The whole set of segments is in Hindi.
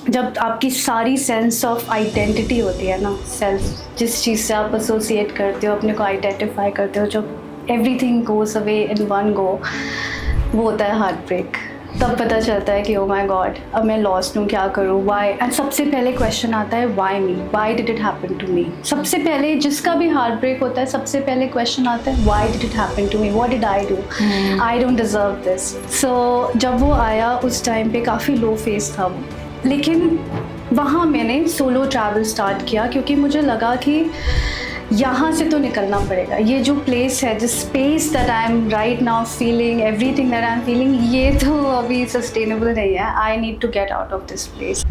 जब आपकी सारी सेंस ऑफ आइडेंटिटी होती है ना, सेल्फ जिस चीज़ से आप एसोसिएट करते हो, अपने को आइडेंटिफाई करते हो, जब everything goes away in one go, वो होता है हार्ट ब्रेक। तब पता चलता है कि ओ माई गॉड, अब मैं लॉस्ट हूँ, क्या करूँ, वाई। एंड सबसे पहले क्वेश्चन आता है why me, why did it happen to me. सबसे पहले जिसका भी हार्ट ब्रेक होता है, सबसे पहले क्वेश्चन आता है why did it happen to me, what did I do, I don't deserve this. So जब वो आया उस टाइम पे काफ़ी लो फेस था वो, लेकिन वहाँ मैंने सोलो ट्रैवल स्टार्ट किया क्योंकि मुझे लगा कि यहाँ से तो निकलना पड़ेगा। ये जो प्लेस है, जिस space that I am right now feeling, everything that I am feeling, ये तो अभी सस्टेनेबल नहीं है। I need to get out of this place.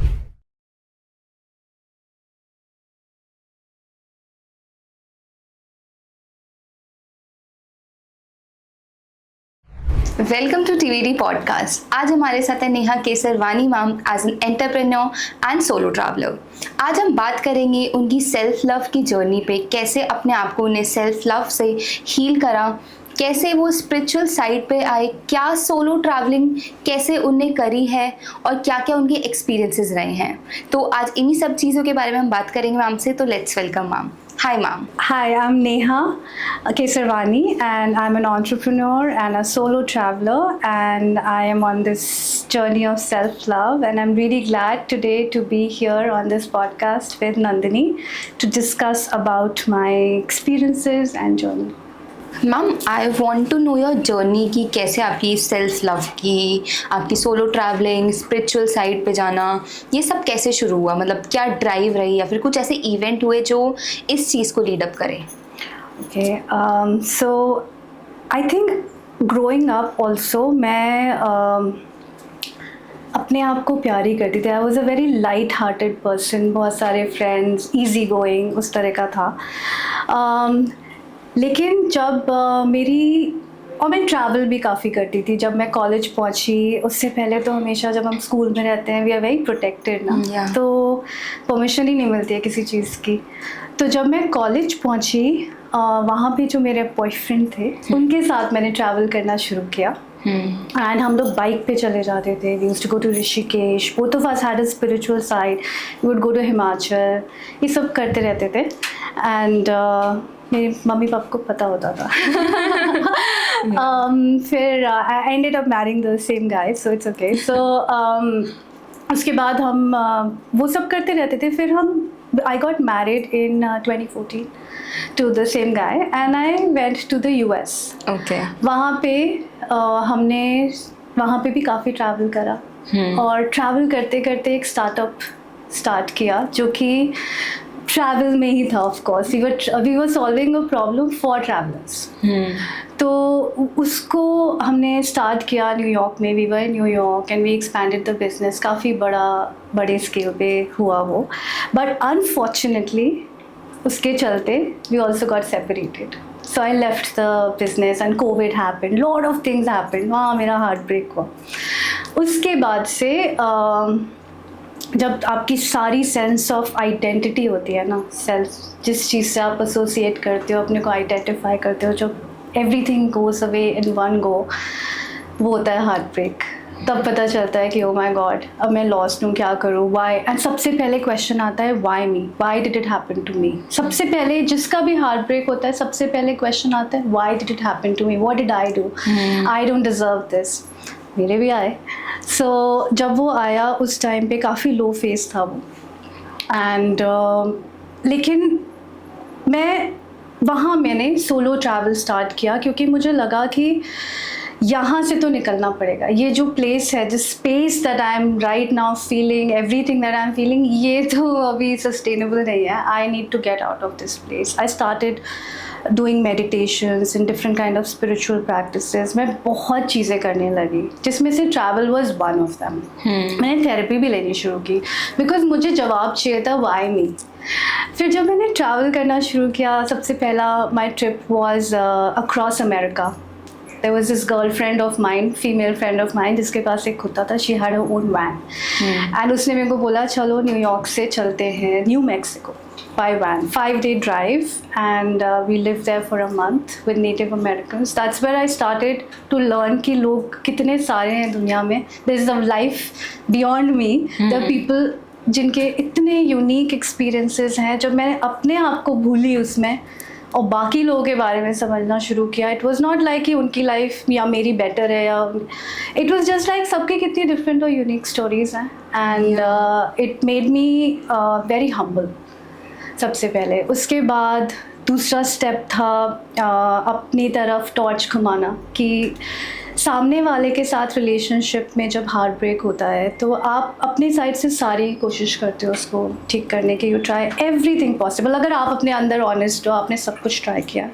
Welcome to TVD podcast. आज हमारे साथ है Neha Kesarwani ma'am as an entrepreneur and solo traveller. आज हम बात करेंगे उनकी सेल्फ लव की जर्नी पे, कैसे अपने आप को उन्हें सेल्फ लव से हील करा, कैसे वो स्पिरिचुअल साइड पे आए, क्या सोलो ट्रैवलिंग कैसे उनने करी है और क्या क्या उनके एक्सपीरियंसेस रहे हैं। तो आज इन्हीं सब चीज़ों के बारे में हम बात करेंगे मैम से। तो let's welcome ma'am. Hi ma'am. Hi, I'm Neha Kesarwani and I'm an entrepreneur and a solo traveler, and I am on this journey of self-love, and I'm really glad today to be here on this podcast with Nandini to discuss about my experiences and journey. Ma'am I want to know your journey कि कैसे आपकी सेल्फ लव की, आपकी सोलो ट्रैवलिंग, स्पिरिचुअल साइड पे जाना, ये सब कैसे शुरू हुआ। मतलब क्या ड्राइव रही या फिर कुछ ऐसे इवेंट हुए जो इस चीज़ को लीड अप करें। Okay, so I think growing up also मैं अपने आप को प्यार ही करती थी। I was a very light hearted person, बहुत सारे फ्रेंड्स, ईजी गोइंग, उस तरह का था। लेकिन जब और मैं ट्रैवल भी काफ़ी करती थी। जब मैं कॉलेज पहुंची, उससे पहले तो हमेशा जब हम स्कूल में रहते हैं, वी आर वेरी प्रोटेक्टेड ना, तो परमिशन ही नहीं मिलती है किसी चीज़ की। तो जब मैं कॉलेज पहुंची, वहाँ पे जो मेरे बॉयफ्रेंड थे, उनके साथ मैंने ट्रैवल करना शुरू किया। एंड हम लोग बाइक पे चले जाते थे। We used to go to Rishikesh, both of us had a spiritual side, we would go to Himachal, ये सब करते रहते थे। एंड मेरे मम्मी पापा को पता होता था। फिर I ended up marrying the same guy, so it's okay. So उसके बाद हम वो सब करते रहते थे। फिर I got married in 2014 to the same guy and I went to the US. Okay. वहाँ पे भी काफ़ी ट्रैवल करा। और ट्रैवल करते करते एक स्टार्टअप स्टार्ट किया जो कि ट्रैवल में ही था। Of course we were solving a problem for travellers. तो उसको हमने स्टार्ट किया न्यूयॉर्क में। We were in New York and we expanded the business. काफ़ी बड़े स्केल पे हुआ वो, बट अनफॉर्चुनेटली उसके चलते we also got separated. So I left the business and COVID happened, lot of things happened. वहाँ मेरा हार्ट ब्रेक हुआ। उसके बाद से जब आपकी सारी सेंस ऑफ आइडेंटिटी होती है ना, सेल्फ जिस चीज़ से आप एसोसिएट करते हो, अपने को आइडेंटिफाई करते हो, जब everything goes away in one go, वो होता है हार्ट ब्रेक। तब पता चलता है कि ओ माई गॉड, अब मैं लॉस्ट हूँ, क्या करूँ, वाई। एंड सबसे पहले क्वेश्चन आता है why me, why did it happen to me. सबसे पहले जिसका भी हार्ट ब्रेक होता है, सबसे पहले क्वेश्चन आता है why did it happen to me, what did I do, I don't deserve this. मेरे भी आए। सो जब वो आया उस टाइम पे काफ़ी लो फेस था वो। एंड लेकिन मैंने सोलो ट्रैवल स्टार्ट किया क्योंकि मुझे लगा कि यहाँ से तो निकलना पड़ेगा। ये जो प्लेस है, जिस space that I am right now feeling, everything that I am feeling, ये तो अभी सस्टेनेबल नहीं है। I need to get out of this place. I started doing meditations and different kind of spiritual practices. मैं बहुत चीज़ें करने लगी, जिसमें से travel was one of them. मैंने थेरेपी भी लेनी शुरू की बिकॉज मुझे जवाब चाहिए था why me. फिर जब मैंने ट्रैवल करना शुरू किया, सबसे पहला my trip was across America. There was this girlfriend of mine, female friend of mine, जिसके पास एक कुत्ता था. She had her own van. And उसने मेरे को बोला चलो न्यूयॉर्क से चलते हैं new Mexico by van. 5-day drive, and we lived there for a month with Native Americans. That's where I started to learn कि लोग कितने सारे हैं दुनिया में. There's a life beyond me. There are people जिनके इतने यूनिक एक्सपीरियंसेस हैं, जब मैंने अपने आप को भूली उसमें और बाकी लोगों के बारे में समझना शुरू किया, इट वाज नॉट लाइक कि उनकी लाइफ या मेरी बेटर है, या इट वाज जस्ट लाइक सबकी कितनी डिफरेंट और यूनिक स्टोरीज़ हैं. And it made me very humble सबसे पहले. उसके बाद दूसरा स्टेप था अपनी तरफ टॉर्च घुमाना, कि सामने वाले के साथ रिलेशनशिप में जब हार्ट ब्रेक होता है तो आप अपनी साइड से सारी कोशिश करते हो उसको ठीक करने की. You try everything possible. अगर आप अपने अंदर ऑनेस्ट हो, आपने सब कुछ ट्राई किया,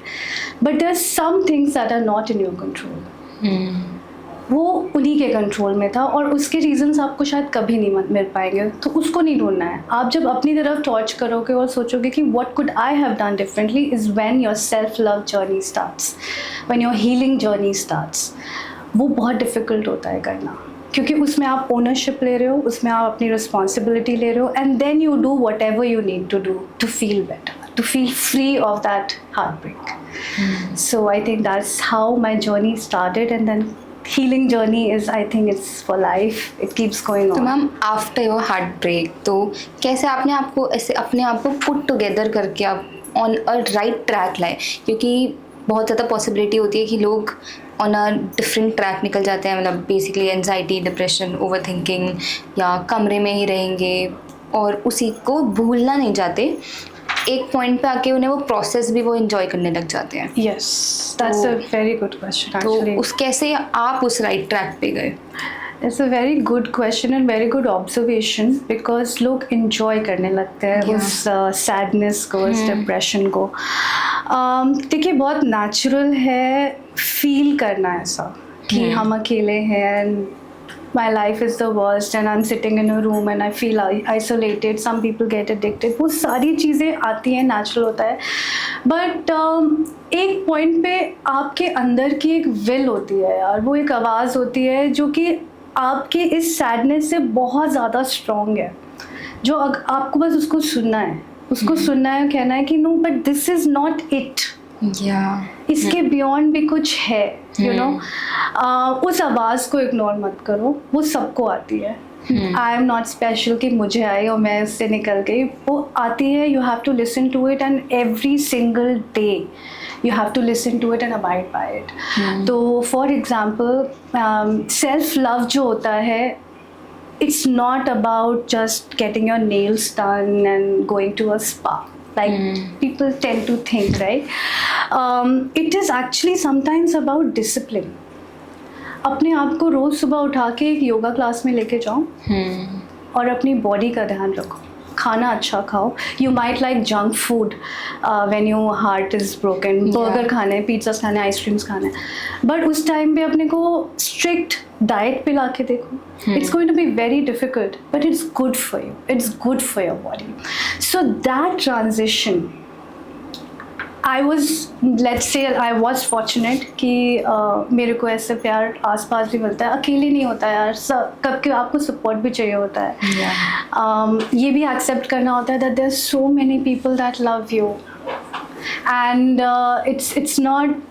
but there are some things that are not in your control. वो उन्हीं के कंट्रोल में था और उसके रीजंस आपको शायद कभी नहीं मिल पाएंगे, तो उसको नहीं ढूंढना है. आप जब अपनी तरफ टॉर्च करोगे और सोचोगे कि what could I have done differently, is when your self love journey starts, when your healing journey starts. वो बहुत डिफ़िकल्ट होता है करना, क्योंकि उसमें आप ओनरशिप ले रहे हो, उसमें आप अपनी रिस्पॉन्सिबिलिटी ले रहे हो, and then you do whatever you need to do to feel better, to feel free of that heartbreak. So I think that's how my journey started, and then healing journey is, I think it's for life, it keeps going on. तो ma'am after your heartbreak तो कैसे आपने आपको ऐसे अपने आप को पुट टुगेदर करके आप ऑन अ राइट ट्रैक लाए, क्योंकि बहुत ज़्यादा पॉसिबिलिटी होती है कि लोग ऑन अ डिफरेंट ट्रैक निकल जाते हैं, मतलब basically anxiety, depression, over thinking, या कमरे में ही रहेंगे और उसी को भूलना नहीं चाहते. एक पॉइंट पे आके उन्हें वो प्रोसेस भी वो एंजॉय करने लग जाते हैं. Yes, that's a very good question actually. तो उस कैसे आप उस राइट ट्रैक पे गए? It's a very good question and very good observation, because लोग enjoy करने लगते हैं उस sadness को, उस depression को. देखिए, बहुत natural है feel करना ऐसा कि हम अकेले हैं, my life is the worst and I'm sitting in a room and I feel isolated. Some people get addicted. वो सारी चीज़ें आती हैं, natural होता है. But एक point पे आपके अंदर की एक will होती है यार, वो एक आवाज़ होती है जो कि आपके इस sadness से बहुत ज़्यादा strong है, जो आपको बस उसको सुनना है, सुनना है, कहना है कि no, but this is not it. इसके बियॉन्ड भी कुछ है, यू नो. उस आवाज़ को इग्नोर मत करो, वो सबको आती है. आई एम नॉट स्पेशल कि मुझे आई और मैं उससे निकल गई, वो आती है. You have to listen to it and every single day you have to listen to it and abide by it. तो फॉर एग्जाम्पल सेल्फ लव जो होता है, it's not about just getting your nails done and going to a spa like people tend to think, right? It is actually sometimes about discipline. अपने आप को रोज़ सुबह उठा के एक योगा क्लास में लेके जाओ और अपनी बॉडी का ध्यान रखो, खाना अच्छा खाओ. You might like junk food when your heart is broken, burger खाने, पिज़्ज़ा खाने, आइसक्रीम्स खाने, बट उस टाइम पे अपने को स्ट्रिक्ट डाइट पे ला के देखो. It's going to be very difficult, but it's good for you. It's good for your body. So that transition, let's say I was fortunate कि मेरे को ऐसे प्यार आसपास भी मिलता है. अकेले नहीं होता यार, कब के आपको सपोर्ट भी चाहिए होता है. ये भी एक्सेप्ट करना होता है that there are so many people that love you, and it's not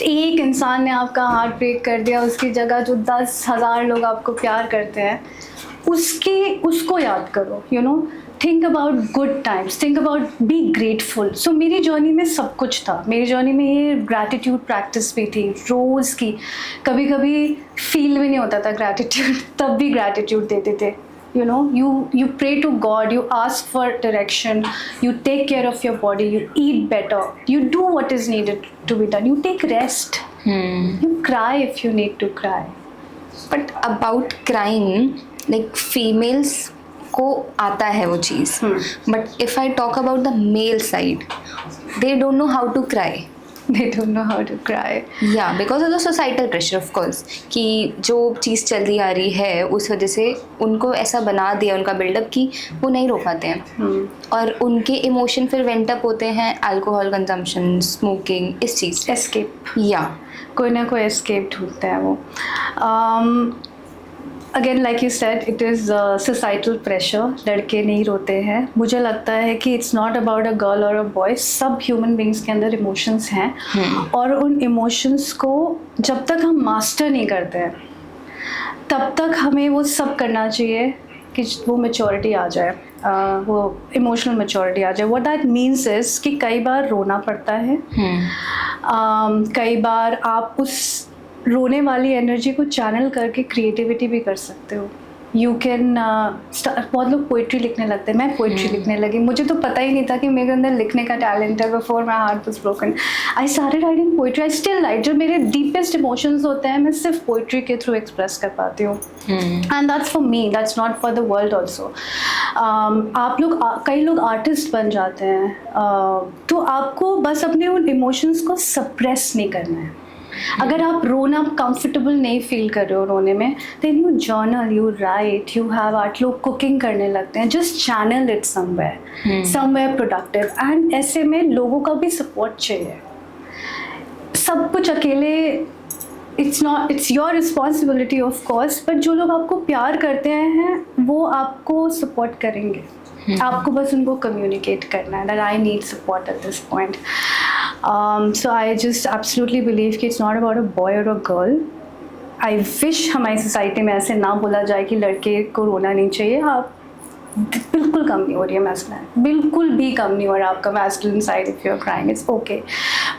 एक इंसान ने आपका हार्ट ब्रेक कर दिया, उसकी जगह जो 10,000 लोग आपको प्यार करते हैं, उसको याद करो. You know, think about good times, think about be grateful. So मेरी जर्नी में सब कुछ था. मेरी जर्नी में ये ग्रैटिट्यूड प्रैक्टिस भी थी रोज़ की. कभी कभी फील भी नहीं होता था ग्रैटिट्यूड, तब भी ग्रैटिट्यूड देते थे. You know, you pray to God, you ask for direction, you take care of your body, you eat better, you do what is needed to be done, you take rest, you cry if you need to cry. But about crying, like females को आता है वो चीज़, but if I talk about the male side, they don't know how to cry. They don't know how to cry. Yeah, because of the societal pressure, of course, कि जो चीज़ चलती आ रही है उस वजह से उनको ऐसा बना दिया उनका बिल्डअप कि वो नहीं रो पाते हैं. और उनके इमोशन फिर वेंट अप होते हैं अल्कोहल कंजम्पशन, स्मोकिंग, इस चीज़ एस्केप. या कोई ना कोई एस्केप ढूंढते हैं वो. Again like you said, it is societal pressure. लड़के नहीं रोते हैं. मुझे लगता है कि it's not about a girl और अ बॉय. सब ह्यूमन बींग्स के अंदर इमोशंस हैं, और उन इमोशंस को जब तक हम मास्टर नहीं करते हैं तब तक हमें वो सब करना चाहिए कि वो मेच्योरिटी आ जाए, वो इमोशनल मेच्योरिटी आ जाए. व्हाट दैट मीन्स इज़ कि कई बार रोना पड़ता है. कई बार आप उस रोने वाली एनर्जी को चैनल करके क्रिएटिविटी भी कर सकते हो. यू कैन बहुत लोग पोइट्री लिखने लगते हैं. मैं पोइट्री लिखने लगी. मुझे तो पता ही नहीं था कि मेरे अंदर लिखने का टैलेंट है. Before my heart was broken I started writing poetry. I still right. जो मेरे डीपेस्ट इमोशंस होते हैं मैं सिर्फ पोइट्री के थ्रू एक्सप्रेस कर पाती हूँ. And that's for me, that's not for the world also. आप लोग कई लोग आर्टिस्ट बन जाते हैं, तो आपको बस अपने उन इमोशंस को सप्रेस नहीं करना है. अगर आप रोना कंफर्टेबल नहीं फील कर रहे हो रोने में, then you journal, you write, you have art. लोग कुकिंग करने लगते हैं. Just channel it somewhere productive. And ऐसे में लोगों का भी सपोर्ट चाहिए. सब कुछ अकेले it's your responsibility of course, but जो लोग आपको प्यार करते हैं वो आपको सपोर्ट करेंगे. आपको बस उनको कम्युनिकेट करना है that I need support at this point. So I just absolutely believe कि it's not about a boy or a girl. I wish हमारी सोसाइटी में ऐसे ना बोला जाए कि लड़के को रोना नहीं चाहिए. आप बिल्कुल कम नहीं हो रही है मैस्कुलिन, बिल्कुल भी कम नहीं हो रहा आपका masculine side. If you are crying it's okay,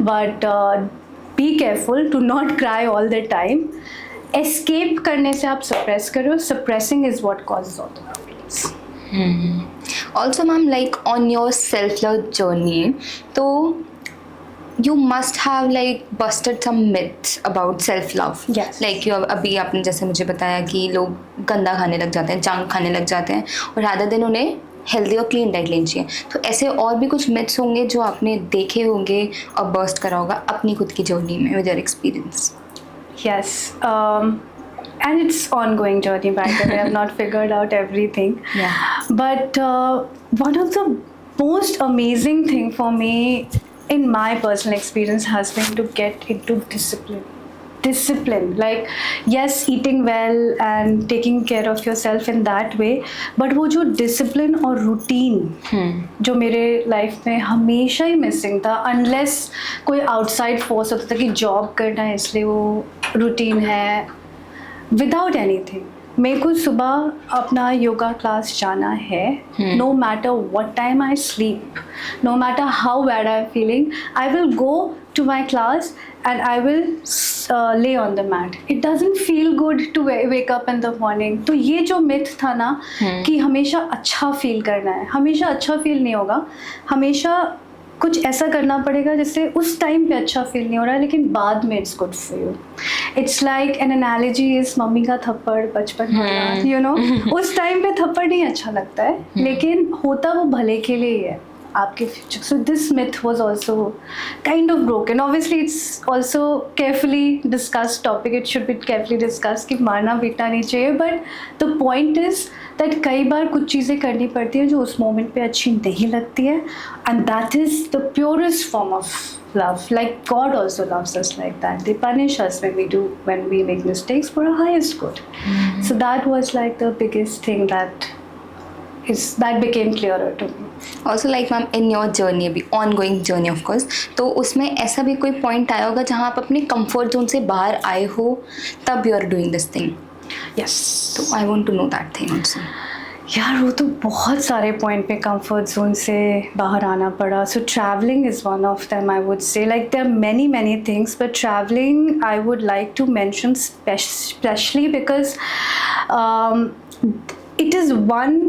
but be careful to not cry all the time. Escape करने से आप सप्रेस करो. Suppressing is what causes all the problems. Also ma'am, like on your self love journey, so you must have like busted some myths about self love. Yes. Like you अभी आपने जैसे मुझे बताया कि लोग गंदा खाने लग जाते हैं, जंक खाने लग जाते हैं, और rather than उन्हें हेल्दी और क्लीन डाइट लेनी चाहिए. तो ऐसे और भी कुछ मिथ्स होंगे जो आपने देखे होंगे और बर्स्ट करा होगा अपनी खुद की जर्नी में with your experience. Yes. And it's ongoing journey, by the way. I've not figured out everything. Yeah. But one of the most amazing thing for me in my personal experience has been to get into discipline. Like yes, eating well and taking care of yourself in that way, but वो जो discipline और routine जो मेरे life में हमेशा ही missing था, unless कोई outside force होता था कि job करना है इसलिए वो routine है. विदाउट एनीथिंग मेरे को सुबह अपना योगा क्लास जाना है. No matter what time I sleep, no matter how bad I am feeling, I will go to my class and I will lay on the mat. It doesn't feel good to wake up in the morning. तो ये जो myth था ना कि हमेशा अच्छा फील करना है, हमेशा अच्छा फील नहीं होगा. हमेशा कुछ ऐसा करना पड़ेगा जिससे उस टाइम पे अच्छा फील नहीं हो रहा है लेकिन बाद में it's good for you. It's like an analogy is mummy का थप्पड़ बचपन में, यू नो. उस टाइम पे थप्पड़ नहीं अच्छा लगता है लेकिन होता वो भले के लिए ही है आपके future. So this myth was also kind of broken. Obviously it's also carefully discussed topic. It should be carefully discussed कि मारना पीटना नहीं चाहिए. But the point is that कई बार कुछ चीज़ें करनी पड़ती हैं जो उस मोमेंट पे अच्छी नहीं लगती है, and that is the purest form of love. Like God also loves us like that. They punish us when we make mistakes for our highest good. So that was like the biggest thing that became clearer to me. Also like ma'am in your journey, अभी ongoing journey of course, तो उसमें ऐसा भी कोई point आया होगा जहाँ आप अपने comfort zone से बाहर आए हो तब you are doing this thing. Yes. So I want to know that thing also. यार वो तो बहुत सारे पॉइंट पे कंफर्ट जोन से बाहर आना पड़ा. So travelling is one of them. I would say like there are many things, but travelling I would like to mention specially because it is one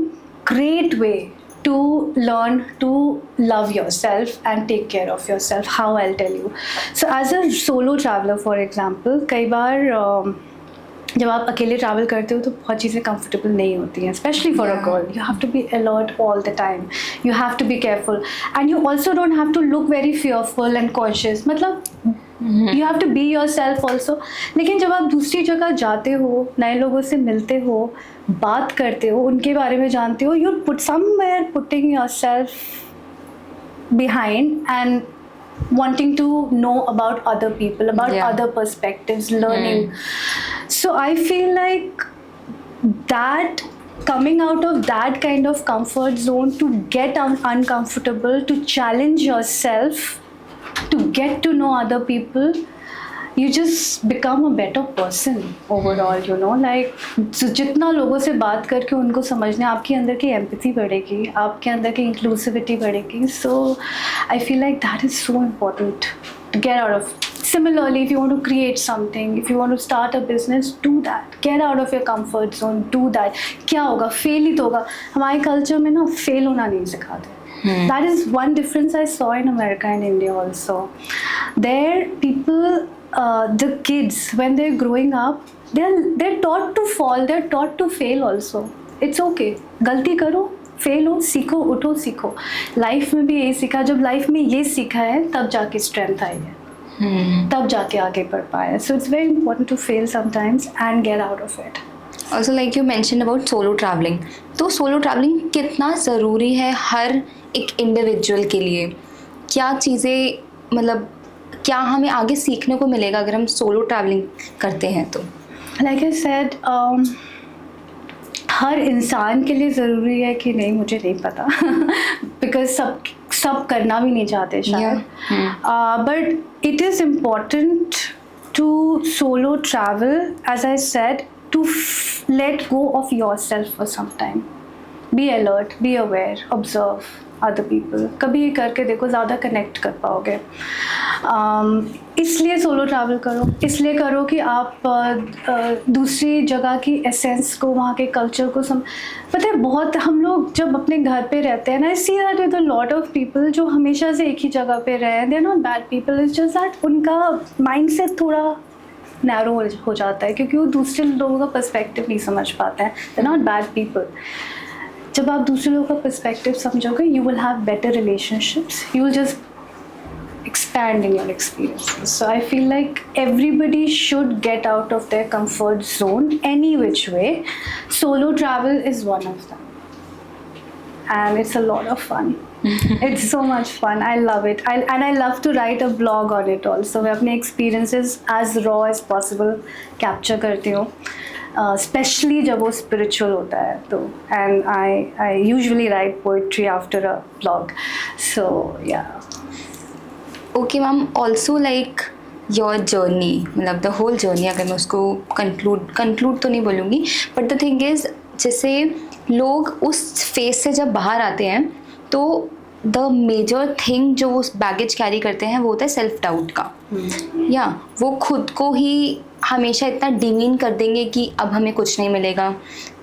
great way to learn to love yourself and take care of yourself. How, I'll tell you. So as a solo traveler, for example, कई बार जब आप अकेले ट्रैवल करते हो तो बहुत चीज़ें कंफर्टेबल नहीं होती हैं, specially for a girl. You have to be alert all the time, you have to be careful, and you also don't have to look very fearful and conscious. मतलब you have to be yourself also. लेकिन जब आप दूसरी जगह जाते हो, नए लोगों से मिलते हो, बात करते हो, उनके बारे में जानते हो, you put somewhere putting your self behind and wanting to know about other people, about other perspectives, learning. So I feel like that coming out of that kind of comfort zone to get uncomfortable, to challenge yourself, to get to know other people, you just become a better person overall, you know, like जितना लोगों से बात करके उनको समझने, आपके अंदर की एम्पैथी बढ़ेगी, आपके अंदर की इंक्लूसिविटी बढ़ेगी. So I feel like that is so important to get out of. Similarly, if you want to create something, if you want to start a business, do that. Get out of your comfort zone, do that. क्या होगा? फेल ही तो होगा. हमारे कल्चर में ना फेल होना नहीं सिखाते. That is one difference I saw in America and India also. There, people, the kids, when they're growing up, they're taught to fall, they're taught to fail also. It's okay. गलती करो, फेल हो, सीखो, उठो, सीखो. लाइफ में भी यही सीखा. जब लाइफ में ये सीखा है, तब जाके स्ट्रेंथ आई है. तब जाके आगे बढ़ पाए. So it's very important to fail sometimes and get out of it. Also, like you mentioned about solo traveling, तो सोलो ट्रैवलिंग कितना ज़रूरी है हर एक इंडिविजुअल के लिए? क्या चीज़ें, मतलब क्या हमें आगे सीखने को मिलेगा अगर हम सोलो ट्रैवलिंग करते हैं तो? Like I said, हर इंसान के लिए ज़रूरी है कि नहीं, मुझे नहीं पता. बिकॉज सब करना भी नहीं चाहते शायद. But it is important to solo travel, as I said, to let go of yourself for some time. Be alert, be aware, observe other people. कभी ये करके देखो, ज़्यादा कनेक्ट कर पाओगे. इसलिए सोलो ट्रैवल करो, इसलिए करो कि आप दूसरी जगह की एसेंस को, वहाँ के कल्चर को पता है. बहुत हम लोग जब अपने घर पे रहते हैं ना, I see that with a lot of people जो हमेशा से एक ही जगह पे रहे, they are not bad people, it's just that उनका माइंड सेट थोड़ा नैरो हो जाता है क्योंकि वो दूसरे लोगों का पर्सपेक्टिव नहीं समझ पाते हैं. They are not bad people. जब आप दूसरे लोगों का पर्सपेक्टिव समझोगे, you will have better relationships, you will just expand in your experiences. So I feel like everybody should get out of their comfort zone any which way. Solo travel is one of them. And it's a lot of fun. It's so much fun. I love it. And I love to write a blog on it also. मैं अपने experiences as raw as possible capture करती हूँ. Especially जब वो spiritual होता है तो. And I usually write poetry after a blog. So yeah. Okay ma'am, also like your journey, मतलब the whole journey, अगर मैं उसको conclude तो नहीं बोलूँगी, but the thing is, जैसे लोग उस फेज से जब बाहर आते हैं तो द मेजर थिंग जो वो बैगेज कैरी करते हैं वो होता है सेल्फ डाउट का. या वो खुद को ही हमेशा इतना डिमीन कर देंगे कि अब हमें कुछ नहीं मिलेगा,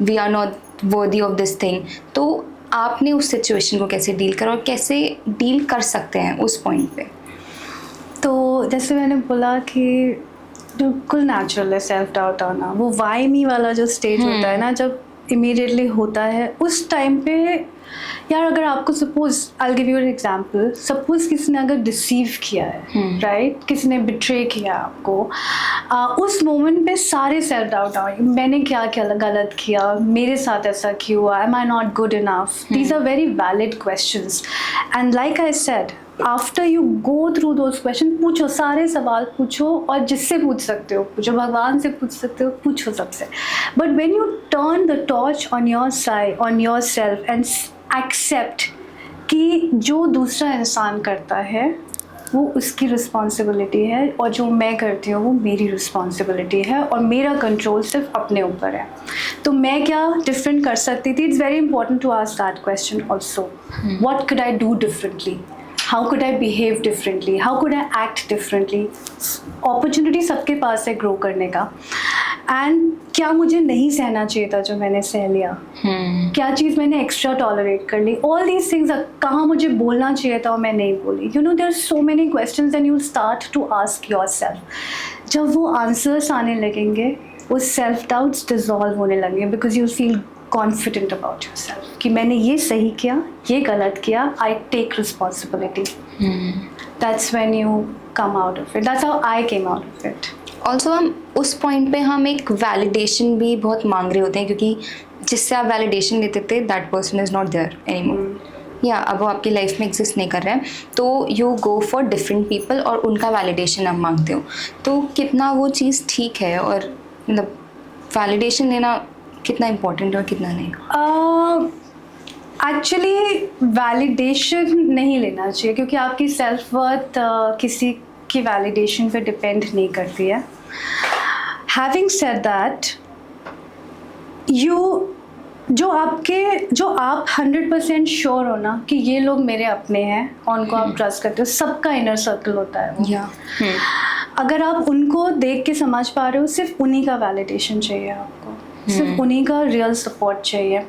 we are not worthy of this thing. तो आपने उस सिचुएशन को कैसे डील करा और कैसे डील कर सकते हैं उस पॉइंट पे? तो जैसे मैंने बोला कि बिल्कुल नेचुरल है सेल्फ डाउट आना. वो वाई मी वाला जो स्टेज होता है ना, जब इमीडिएटली होता है, उस टाइम पे यार अगर आपको suppose, I will give you an example, suppose किसी ने अगर डिसीव किया है, राइट, किसी ने बिट्रे किया आपको, उस मोमेंट पे सारे सेल्फ डाउट आए. मैंने क्या क्या गलत किया, मेरे साथ ऐसा क्यों हुआ, am I not good enough. These are very valid questions. And like I said, after you go through those question, पूछो, सारे सवाल पूछो, और जिससे पूछ सकते हो पूछो, भगवान से पूछ सकते हो, पूछो सबसे. But when you turn the torch on your side, on your self, and accept कि जो दूसरा इंसान करता है वो उसकी रिस्पॉन्सिबिलिटी है, और जो मैं करती हूँ वो मेरी रिस्पॉन्सिबिलिटी है, और मेरा कंट्रोल सिर्फ अपने ऊपर है. तो मैं क्या डिफरेंट कर सकती थी? It's very important to ask that question also. What could I do differently? How could I behave differently? How could I act differently? Opportunity सबके पास है ग्रो करने का. एंड क्या मुझे नहीं सहना चाहिए था जो मैंने सह लिया? क्या चीज़ मैंने एक्स्ट्रा टॉलरेट कर ली? All these things. कहाँ मुझे बोलना चाहिए था और मैं नहीं बोली? You know, there are so many questions and you start to ask yourself. जब वो आंसर्स आने लगेंगे, वो सेल्फ डाउट्स डिजॉल्व होने लगेंगे, because you feel confident about yourself कि मैंने ये सही किया, ये गलत किया, I take responsibility. That's when you come out of it. That's how I came out of it. Also हम उस पॉइंट पे हम एक वैलिडेशन भी बहुत मांग रहे होते हैं, क्योंकि जिससे आप वैलिडेशन लेते थे, that person is not there anymore. या अब वो आपकी लाइफ में एग्जिस्ट नहीं कर रहे हैं, तो you go for different people और उनका वैलिडेशन आप मांगते हो. तो कितना वो चीज़ ठीक है, और मतलब वैलिडेशन लेना कितना इम्पोर्टेंट और कितना नहीं? एक्चुअली वैलिडेशन नहीं लेना चाहिए, क्योंकि आपकी सेल्फ वर्थ किसी की वैलिडेशन पे डिपेंड नहीं करती है. हैविंग सेड दैट, जो आप 100% श्योर हो ना कि ये लोग मेरे अपने हैं और उनको आप ट्रस्ट करते हो, सबका इनर सर्कल होता है वो. अगर आप उनको देख के समझ पा रहे हो, सिर्फ उन्हीं का वैलिडेशन चाहिए आपको, सिर्फ उन्हीं का रियल सपोर्ट चाहिए.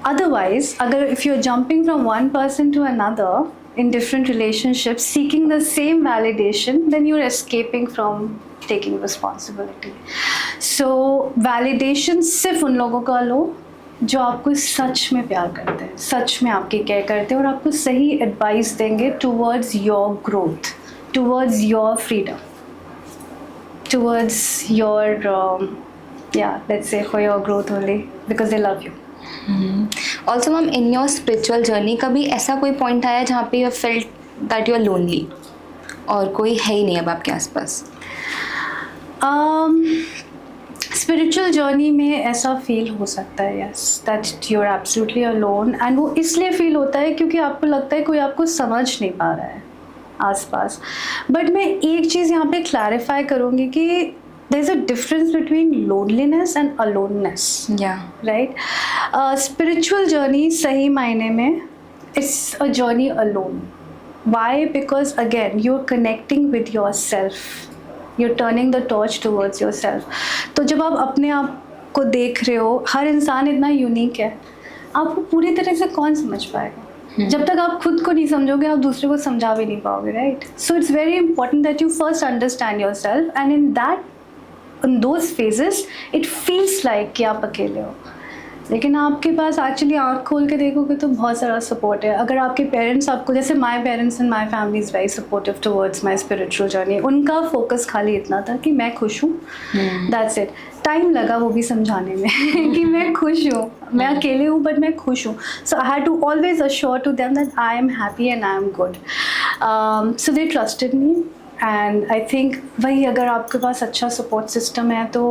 अदरवाइज अगर if you are jumping from one person to another in different relationships seeking the same validation, then you're escaping from taking responsibility. So validation सिर्फ उन लोगों का लो जो आपको सच में प्यार करते हैं, सच में आपकी केयर करते हैं और आपको सही एडवाइस देंगे towards your growth, towards your freedom, towards your let's say for your growth only, because they love you. Also ma'am, in your spiritual journey कभी ऐसा कोई पॉइंट आया जहाँ पे you felt that you are lonely और कोई है ही नहीं अब आपके आसपास? स्पिरिचुअल जर्नी में ऐसा फील हो सकता है, yes, that you are absolutely alone. And वो इसलिए फील होता है क्योंकि आपको लगता है कोई आपको समझ नहीं पा रहा है आसपास. बट मैं एक चीज़ यहाँ पे क्लैरिफाई करूँगी कि there is a difference between loneliness and aloneness. Yeah. Right? Spiritual journey सही मायने में it's a journey alone. Why? Because again you're connecting with yourself. You're turning the torch towards yourself. तो जब आप अपने आप को देख रहे हो, हर इंसान इतना यूनिक है, आपको पूरी तरह से कौन समझ पाएगा? जब तक आप खुद को नहीं समझोगे, आप दूसरे को समझा भी नहीं पाओगे, right? So it's very important that you first understand your self and in those phases it feels like कि आप अकेले हो, लेकिन आपके पास एक्चुअली आँख खोल के देखोगे तो बहुत सारा सपोर्ट है. अगर आपके पेरेंट्स आपको, जैसे my parents and my family is very supportive towards my spiritual journey. उनका फोकस खाली इतना था कि मैं खुश हूँ, दैट्स इट. टाइम लगा वो भी समझाने में कि मैं खुश हूँ, मैं अकेले हूँ बट मैं खुश हूँ. So I had to always assure to them that I am happy and I am good. So they trusted me. And I think वही, अगर आपके पास अच्छा सपोर्ट सिस्टम है तो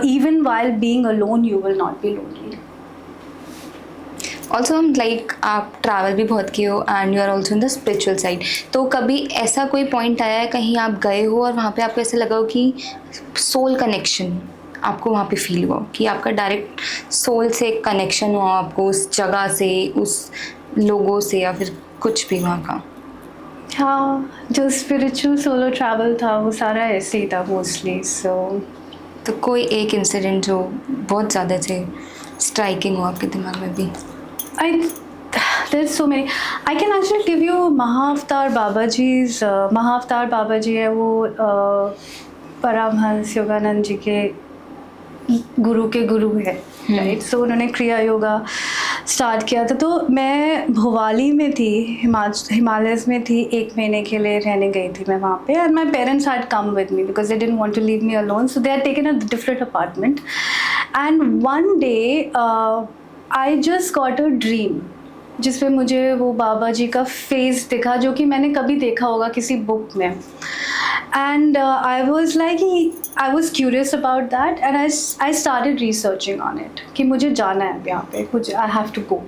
even while being alone you will not be lonely. Also हम लाइक आप ट्रैवल भी बहुत किए हो and you are also in the spiritual side, तो कभी ऐसा कोई पॉइंट आया है कहीं आप गए हो और वहाँ पे आपको ऐसा लगा हो कि सोल कनेक्शन आपको वहाँ पे फील हुआ, कि आपका डायरेक्ट सोल से कनेक्शन हुआ आपको उस जगह से, उस लोगों से, या फिर कुछ भी वहाँ का? हाँ, जो स्पिरिचुअल सोलो ट्रैवल था वो सारा ऐसे ही था मोस्टली. सो तो कोई एक इंसिडेंट जो बहुत ज़्यादा से स्ट्राइकिंग हो आपके दिमाग में भी? there's so many. I can actually give you महाअवतार बाबा जी है वो परमहंस योगानंद जी के गुरु है, राइट? सो उन्होंने क्रिया योगा स्टार्ट किया था. तो मैं भोवाली में थी, हिमालयस में थी, 1 महीने के लिए रहने गई थी मैं वहाँ पे. And my parents had come with me because they didn't want to leave me alone, so they had taken a different apartment. And one day I just got a dream जिसमें मुझे वो बाबा जी का फेस दिखा, जो कि मैंने कभी देखा होगा किसी बुक में. And I was curious about that and I started researching on it कि मुझे जाना है यहाँ पे, मुझे I have to go.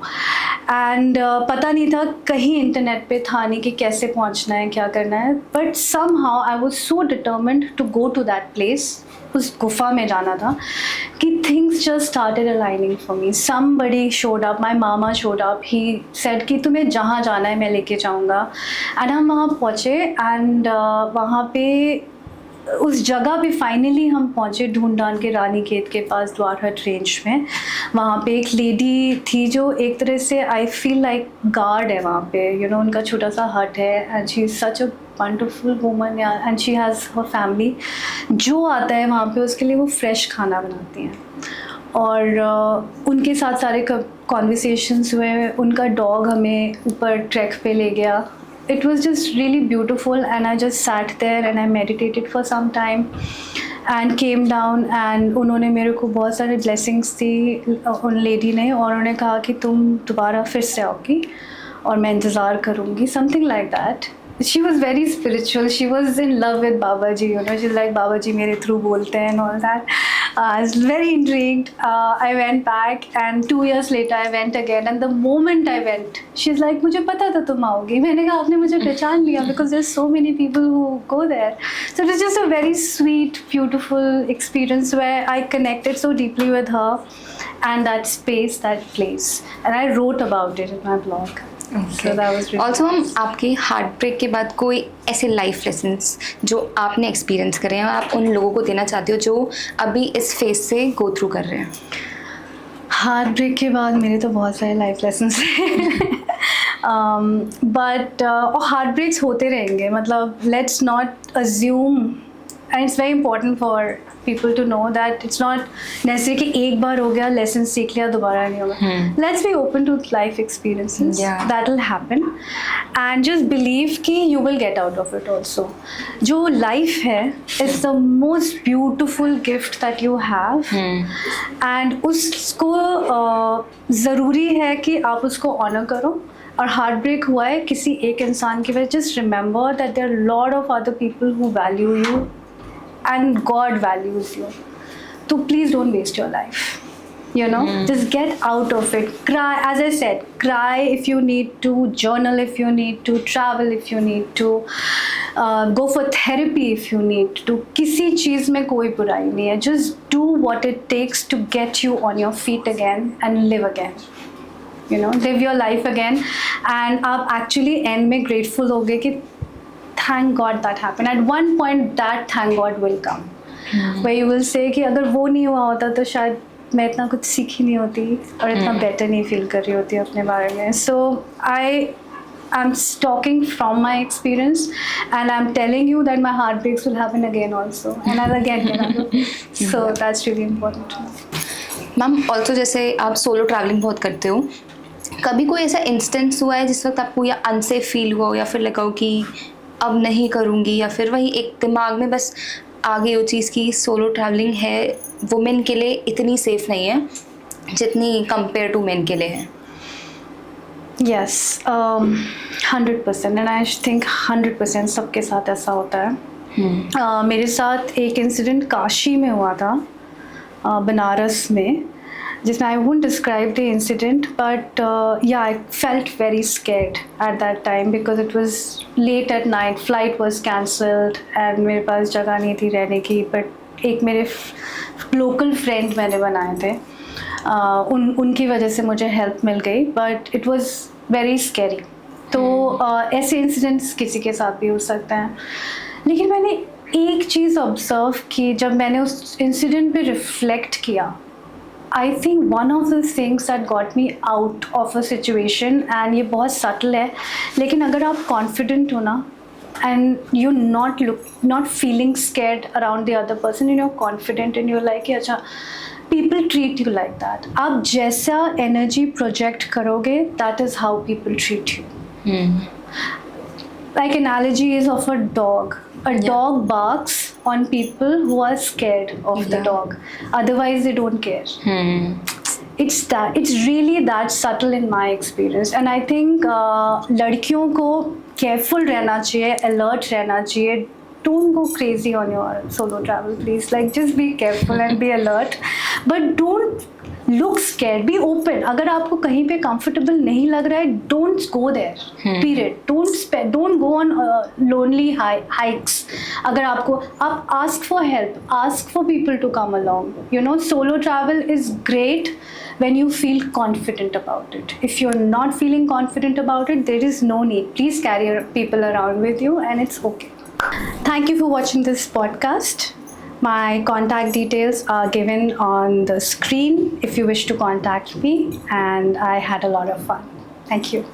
And पता नहीं था, कहीं इंटरनेट पे था नहीं कि कैसे पहुँचना है, क्या करना है. But somehow I was so determined to go to that place. उस गुफा में जाना था कि things just started aligning for me. Somebody showed up, my mama showed up. He said कि तुम्हें जहाँ जाना है मैं लेके जाऊँगा. And हम वहाँ पहुँचे and वहाँ पे उस जगह पे फाइनली हम पहुँचे, ढूंढान के रानीखेत के पास द्वारहट रेंज में. वहाँ पे एक लेडी थी जो एक तरह से आई फील लाइक गार्ड है वहाँ पे, यू नो, उनका छोटा सा हट है. And she is such a wonderful woman and she has her family. जो आता है वहाँ पे उसके लिए वो फ्रेश खाना बनाती हैं और उनके साथ सारे कॉन्वर्सेशंस हुए. उनका डॉग हमें ऊपर ट्रैक पे ले गया. It was just really beautiful and I just sat there and I meditated for some time and came down and उन्होंने मेरे को बहुत सारे blessings दी उन लेडी ने, और उन्होंने कहा कि तुम दोबारा फिर से आओगी और मैं इंतज़ार करूँगी, something like that. She was very spiritual. She was in love with Baba Ji. You know, she's like Baba Ji मेरे through बोलते हैं and all that. I was very intrigued. I went back, and 2 years later I went again. And the moment I went, she's like, "मुझे पता था तुम आओगी." मैंने कहा आपने मुझे पहचान लिया, because there's so many people who go there. So it was just a very sweet, beautiful experience where I connected so deeply with her and that space, that place, and I wrote about it in my blog. So that was really also nice. हम आपके हार्ट ब्रेक के बाद कोई ऐसे लाइफ लेसन्स जो आपने एक्सपीरियंस करे हैं और आप उन लोगों को देना चाहते हो जो अभी इस फेज से गो थ्रू कर रहे हैं? हार्ट ब्रेक के बाद मेरे तो बहुत सारे लाइफ लेसन्स हैं बट हार्ट ब्रेक्स होते रहेंगे. मतलब let's not assume, and it's very important for people to know that it's not necessary कि एक बार हो गया, लेसन सीख लिया, दोबारा नहीं होगा. Let's be open to life experiences, that will happen, and just believe कि you will get out of it also. जो लाइफ है is the most beautiful gift that you have, and उसको ज़रूरी है कि आप उसको ऑनर करो. और हार्ट ब्रेक हुआ है किसी एक इंसान की वजह, just remember that there are lot of other people who value you and God values you. So please don't waste your life. You know, just get out of it. Cry, as I said, cry if you need to, journal if you need to, travel if you need to, go for therapy if you need to. किसी चीज़ में कोई बुराई नहीं है. Just do what it takes to get you on your feet again and live again. You know, live your life again, and आप actually end में grateful होगे कि thank God that happened. At one point that thank God will come, where you will say कि अगर वो नहीं हुआ होता तो शायद मैं इतना कुछ सीखी नहीं होती और इतना better नहीं feel कर रही होती अपने बारे में. So I'm talking from my experience, and I'm telling you that my heartbreaks will happen again also, and I'll again get out of it. So that's really important to me. Ma'am also जैसे आप सोलो ट्रैवलिंग बहुत करते हो, कभी कोई ऐसा इंस्टेंस हुआ है जिस वक्त आपको या अनसेफ फील हुआ हो या फिर लगा हो कि अब नहीं करूँगी, या फिर वही एक दिमाग में बस आ गई वो चीज़ की सोलो ट्रैवलिंग है वुमेन के लिए इतनी सेफ नहीं है जितनी कंपेयर टू मेन के लिए है? Yes, 100%, and I think 100% सबके साथ ऐसा होता है. मेरे साथ एक इंसिडेंट काशी में हुआ था, बनारस में, जिसमें I won't describe the incident, but yeah, I felt very scared at that time because it was late at night, flight was cancelled, and मेरे पास जगह नहीं थी रहने की. But एक मेरे लोकल फ्रेंड मैंने बनाए थे, उनकी वजह से मुझे हेल्प मिल गई, but it was very scary. तो ऐसे इंसिडेंट्स किसी के साथ भी हो सकते हैं. लेकिन मैंने एक चीज़ ऑब्ज़र्व की जब मैंने उस इंसिडेंट पे रिफ्लेक्ट किया. I think one of the things that got me out of a situation, and ये बहुत सटल है, लेकिन अगर आप कॉन्फिडेंट हो ना, and you're not feeling scared around the other person, and you're confident and you're like अच्छा, people treat you like that. आप जैसा energy project करोगे, that is how people treat you. Like analogy is of a dog. A dog barks on people who are scared of the dog. Otherwise they don't care. It's really that subtle in my experience, and I think लड़कियों को careful रहना चाहिए, alert रहना चाहिए. Don't go crazy on your solo travel, please. Like just be careful and be alert, but don't look scared. Be open. अगर आपको कहीं पे comfortable नहीं लग रहा है, don't go there. Period. Don't go on lonely hikes. अगर आपको, आप ask for help. Ask for people to come along. You know, solo travel is great when you feel confident about it. If you're not feeling confident about it, there is no need. Please carry your people around with you, and it's okay. Thank you for watching this podcast. My contact details are given on the screen if you wish to contact me, and I had a lot of fun. Thank you.